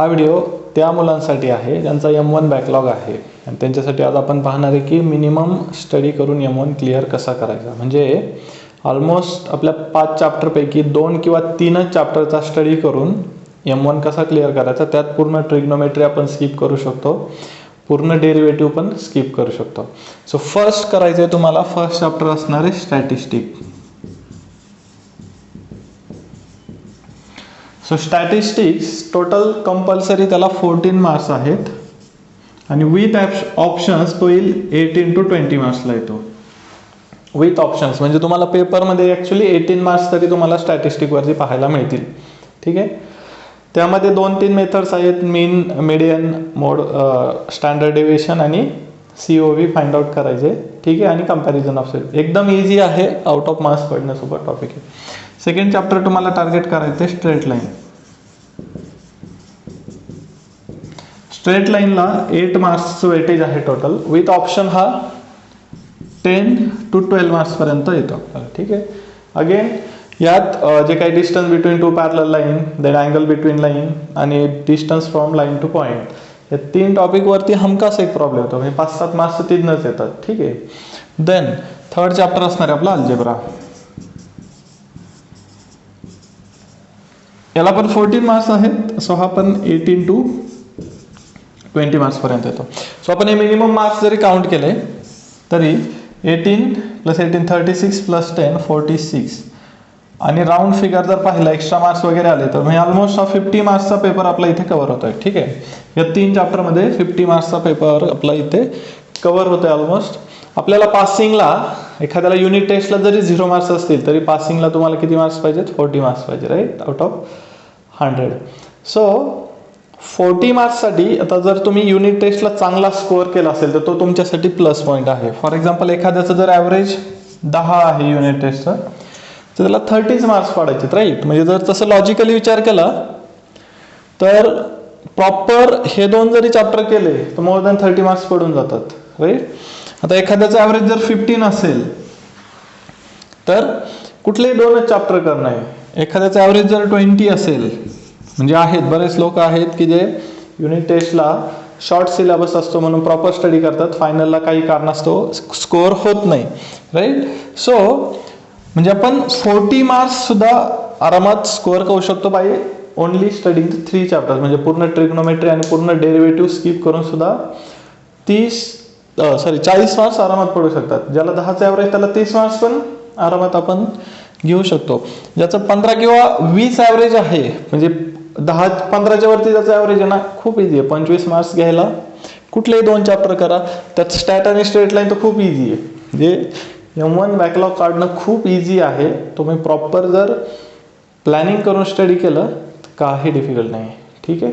हा व्हिडिओ त्या मुलांसाठी आहे ज्यांचा M1 बॅकलॉग आहे आणि त्यांच्यासाठी आज आपण पाहणार आहे की मिनिमम स्टडी करून M1 क्लिअर कसा करायचा. म्हणजे ऑलमोस्ट आपल्या 5 चॅप्टरपैकी 2 किंवा 3च चॅप्टरचा स्टडी करून M1 कसा क्लिअर करायचा. त्यात पूर्ण ट्रिग्नोमेट्री आपण स्किप करू शकतो, पूर्ण डेरिव्हेटिव्ह पण स्किप करू शकतो. सो फर्स्ट करायचं आहे तुम्हाला, फर्स्ट चॅप्टर असणार आहे statistic. So statistics total compulsory त्याला 14 मार्क्स आहेत आणि विथ ऑप्शन्स तो येईल 18 to 20 मार्क्सला येतो. विथ ऑप्शन्स म्हणजे तुम्हाला पेपरमध्ये ॲक्च्युली 18 मार्क्स तरी तुम्हाला स्टॅटिस्टिकवरती पाहायला मिळतील. ठीक आहे. त्यामध्ये 2-3 मेथड्स आहेत, मीन, मीडियन, मोड, स्टँडर्ड डेव्हिएशन आणि COV फाइंड आउट करायचे. ठीक आहे. आणि कंपॅरिझन ऑफ सेट एकदम इझी आहे, आउट ऑफ मार्क्स पडण्यासोबत टॉपिक आहे. सेकंड चॅप्टर तुम्हाला टार्गेट करायचं आहे स्ट्रेट लाईन. स्ट्रेट लाईनला 8 मार्क्सचं वेटेज आहे टोटल. विथ ऑप्शन हा 10 to 12 मार्क्स पर्यंत येतो. ठीक आहे. अगेन यात जे काही distance between 2 parallel line, then angle between line आणि distance from line to point, या 3 टॉपिकवरती हमखास एक प्रॉब्लेम येतो. म्हणजे 5-7 मार्क्स तिथनंच येतात. ठीक आहे. देन थर्ड चॅप्टर असणार आहे आपला अल्जेब्रा. याला पण 14 मार्क्स आहेत. सो हा पण 18 to 20 मार्क्स पर्यंत येतो. सो आपण हे मिनिमम मार्क्स जरी काउंट केले तरी 18 + 18 36 + 10 46 आणि राऊंड फिगर जर पाहिला, एक्स्ट्रा मार्क्स वगैरे आले तर म्हणजे ऑलमोस्ट हा 50 मार्क्सचा पेपर आपला इथे कव्हर होतोय. ठीक आहे. या 3 चॅप्टरमध्ये 50 मार्क्सचा पेपर आपला इथे कव्हर होतोय ऑलमोस्ट. आपल्याला पासिंगला, एखाद्याला युनिट टेस्टला जरी 0 मार्क्स असतील तरी पासिंगला तुम्हाला किती मार्क्स पाहिजेत? 40 मार्क्स पाहिजे, राईट, आउट ऑफ 100. सो 40 मार्क्ससाठी आता जर तुम्ही युनिट टेस्टला चांगला स्कोअर केला असेल तर तो तुमच्यासाठी प्लस पॉईंट आहे. फॉर एक्झाम्पल एखाद्याचं जर ॲव्हरेज 10 आहे युनिट टेस्टचं तर त्याला 30 मार्क्स पाडायचे, राईट. म्हणजे जर तसं लॉजिकली विचार केला तर प्रॉपर हे 2 जरी चॅप्टर केले तर मोर दॅन 30 मार्क्स पडून जातात, राईट. आता एखाद्याचं ॲव्हरेज जर 15 असेल तर कुठलेही 2च चॅप्टर करणं आहे. एखाद्याचं ॲव्हरेज जर 20 असेल, म्हणजे आहेत बरेच लोक आहेत की जे युनिट टेस्टला शॉर्ट सिलेबस असतो म्हणून प्रॉपर स्टडी करतात, फायनलला काही कारणास्तव स्कोअर होत नाही, राईट. सो म्हणजे आपण 40 मार्क्स सुद्धा आरामात स्कोअर करू शकतो बाय ओनली स्टडिंग 3 चॅप्टर्स. म्हणजे पूर्ण ट्रिग्नोमेट्री आणि पूर्ण डेरिव्हेटिव्ह स्किप करून सुद्धा 40 मार्क्स आरामात पडू शकतात. ज्याला 10चं ॲव्हरेज त्याला 30 मार्क्स पण आरामात आपण घेऊ शकतो. ज्याचं 15 किंवा 20 ॲव्हरेज आहे, म्हणजे 10-15च्या वरती ज्याचं ॲव्हरेज आहे ना, खूप इझी आहे 25 मार्क्स घ्यायला. कुठलेही 2 चॅप्टर करा. त्यात स्टॅट आणि स्ट्रेट लाईन तर खूप इझी आहे. म्हणजे M1 बॅकलॉग काढणं खूप इझी आहे. तुम्ही प्रॉपर जर प्लॅनिंग करून स्टडी केलं तर काही डिफिकल्ट नाही. ठीक आहे.